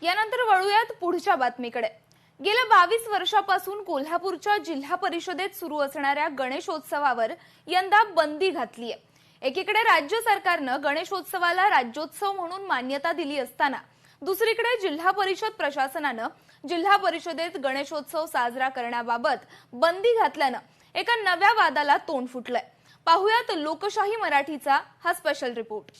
यानंतर वळूयात पुढच्या बातमीकडे। गेल्या 22 वर्षापासून कोल्हापूरच्या जिल्हा परिषदेत सुरू असणाऱ्या गणेशोत्सवावर यंदा बंदी घातली आहे। एकीकडे राज्य सरकारनं गणेशोत्सवाला राज्योत्सव म्हणून मान्यता दिली असताना दुसरीकडे जिल्हा परिषद प्रशासनानं जिल्हा परिषदेत गणेशोत्सव साजरा करण्याबाबत बंदी घातल्यानं एका नव्या वादाला तोंड फुटलंय। पाहुयात लोकशाही मराठीचा हा स्पेशल रिपोर्ट।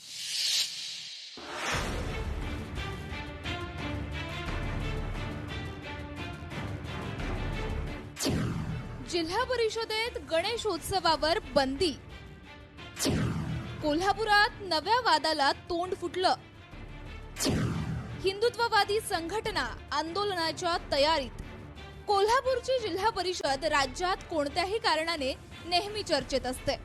जिल्हा परिषदेत गणेशोत्सवावर बंदी। कोल्हापुरात नव्या वादाला तोंड फुटलं। हिंदुत्ववादी संघटना आंदोलनाच्या तयारीत। कोल्हापूरची जिल्हा परिषद राज्यात कोणत्याही कारणाने नेहमी चर्चेत असते।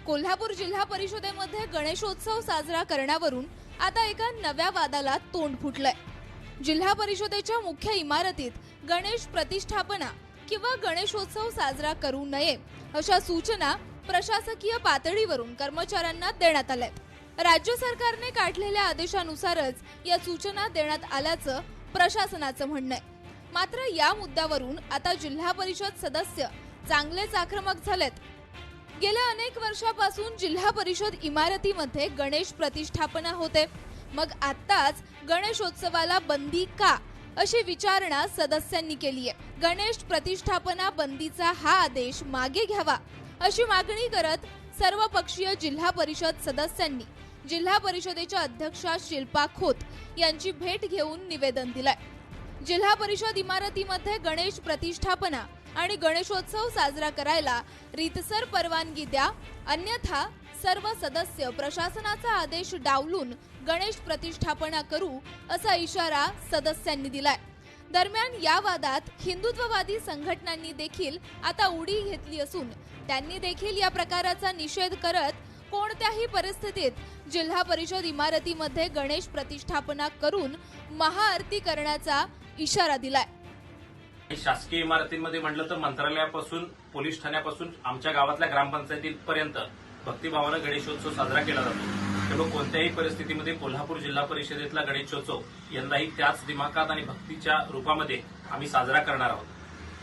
कोल्हापूर जिल्हा परिषदेमध्ये गणेशोत्सव साजरा करण्यावरून आता एका नव्या वादाला तोंड फुटलंय। जिल्हा परिषदेच्या मुख्य इमारतीत गणेश प्रतिष्ठापना किंवा गणेशोत्सव साजरा करू नये अशा सूचना प्रशासकीय पातळीवरून कर्मचाऱ्यांना देण्यात आल्यात। राज्य सरकारने काढलेल्या आदेशानुसारच या सूचना देण्यात आल्याचं प्रशासनाचं म्हणणं आहे। मात्र या मुद्द्यावरून आता जिल्हा परिषद सदस्य चांगलेच आक्रमक झालेत। गेल्या अनेक वर्षापासून जिल्हा परिषद इमारतीमध्ये गणेश प्रतिष्ठापना होते, मग आत्ताच गणेशोत्सवाला बंदी का अशी विचारणा सदस्यांनी केली आहे। गणेश प्रतिष्ठापना बंदीचा हा आदेश मागे घ्यावा अशी मागणी करत सर्वपक्षीय जिल्हा परिषद सदस्यांनी जिल्हा परिषदेच्या अध्यक्षा शिल्पा खोत यांची भेट घेऊन निवेदन दिलंय। जिल्हा परिषद इमारतीमध्ये गणेश प्रतिष्ठापना आणि गणेशोत्सव साजरा करायला रीतसर परवानगी द्या, अन्यथा सर्व सदस्य प्रशासनाचा आदेश डावलून गणेश प्रतिष्ठापना करू असा इशारा सदस्यांनी दिलाय। दरम्यान या वादात हिंदुत्ववादी संघटनांनी देखील आता उडी घेतली असून त्यांनी देखील या प्रकाराचा निषेध करत कोणत्याही परिस्थितीत जिल्हा परिषद इमारतीमध्ये गणेश प्रतिष्ठापना करून महाआरती करण्याचा इशारा दिलाय। शासकीय इमारतींमध्ये म्हटलं तर मंत्रालयापासून पोलीस ठाण्यापासून आमच्या गावातल्या ग्रामपंचायतीपर्यंत भक्तिभावानं गणेशोत्सव साजरा केला जातो। त्यामुळे कोणत्याही परिस्थितीमध्ये कोल्हापूर जिल्हा परिषदेतला गणेशोत्सव यंदाही त्याच दिमाखात आणि भक्तीच्या रूपामध्ये आम्ही साजरा करणार आहोत।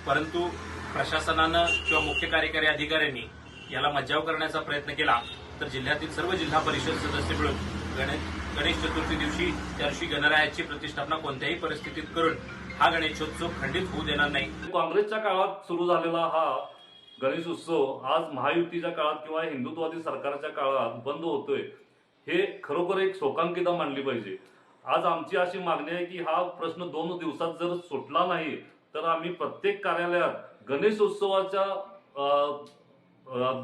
परंतु प्रशासनानं किंवा मुख्य कार्यकारी अधिकाऱ्यांनी याला मज्जाव करण्याचा प्रयत्न केला तर जिल्ह्यातील सर्व जिल्हा परिषद सदस्य मिळून गणेश चतुर्थी दिवशी त्या दिवशी गणरायाची प्रतिष्ठापना कोणत्याही परिस्थितीत करून हा गणेशोत्सव खंडित होऊ देणार नाही। काँग्रेसच्या काळात सुरू झालेला हा गणेश उत्सव आज महायुतीच्या काळात किंवा हिंदुत्ववादी सरकारच्या काळात बंद होतोय, हे खरोखर एक शोकांतिका मानली पाहिजे। आज आमची अशी मागणी आहे की हा प्रश्न 2 दिवसात जर सुटला नाही तर आम्ही प्रत्येक कार्यालयात गणेशोत्सवाच्या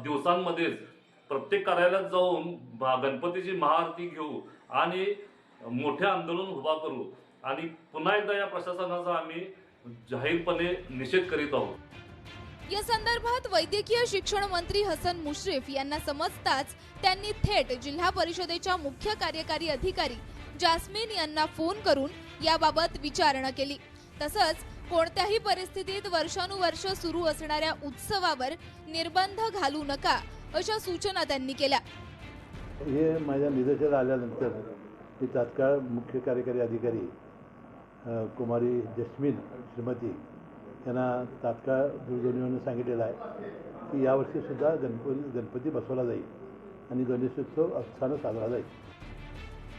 दिवसांमध्येच प्रत्येक कार्यालयात जाऊन गणपतीची महाआरती घेऊ आणि मोठे आंदोलन उभा करू आणि पुन्हा एकदा या प्रशासनाचा आम्ही जाहीरपणे निषेध करीत आहोत। या संदर्भात वैद्यकीय शिक्षण मंत्री हसन मुश्रीफ यांना समजताच त्यांनी थेट जिल्हा परिषदेच्या मुख्य कार्यकारी अधिकारी जास्मिन यांना फोन करून याबाबत विचारणा केली। तसंच कोणत्याही परिस्थितीत वर्षानुवर्ष सुरू असणाऱ्या उत्सवावर निर्बंध घालू नका अशा सूचना त्यांनी केल्या। हे माझ्या निदर्शनास आल्यानंतर मी तात्काळ मुख्य कार्यकारी अधिकारी कुमारी जस्मिन श्रीमती यांना तात्काळ दूरध्वनीवरून सांगितलेलं आहे की यावर्षी सुद्धा गणपती बसवला जाईल आणि गणेशोत्सव उत्साहाने साजरा जाईल।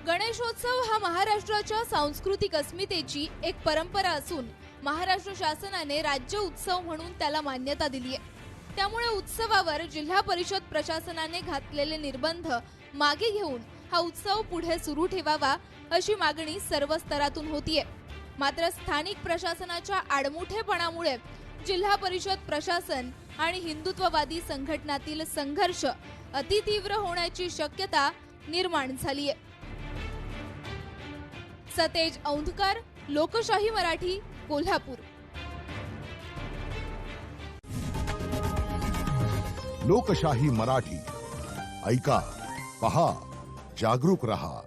गणेशोत्सव हा महाराष्ट्राच्या सांस्कृतिक अस्मितेची एक परंपरा असून महाराष्ट्र शासनाने राज्य उत्सव म्हणून त्याला मान्यता दिली आहे। त्यामुळे उत्सवावर जिल्हा परिषद प्रशासनाने घातलेले निर्बंध मागे घेऊन हा उत्सव पुढे सुरू ठेवावा अशी मागणी सर्व स्तरातून होतीये। मात्र स्थानिक प्रशासनाच्या आडमुठेपणामुळे जिल्हा परिषद प्रशासन आणि हिंदुत्ववादी संघटनातील संघर्ष अतितीव्र होण्याची शक्यता निर्माण झाली आहे। सतेज औंधकर, लोकशाही मराठी, कोल्हापूर। लोकशाही मराठी ऐका, पहा, जागरूक रहा।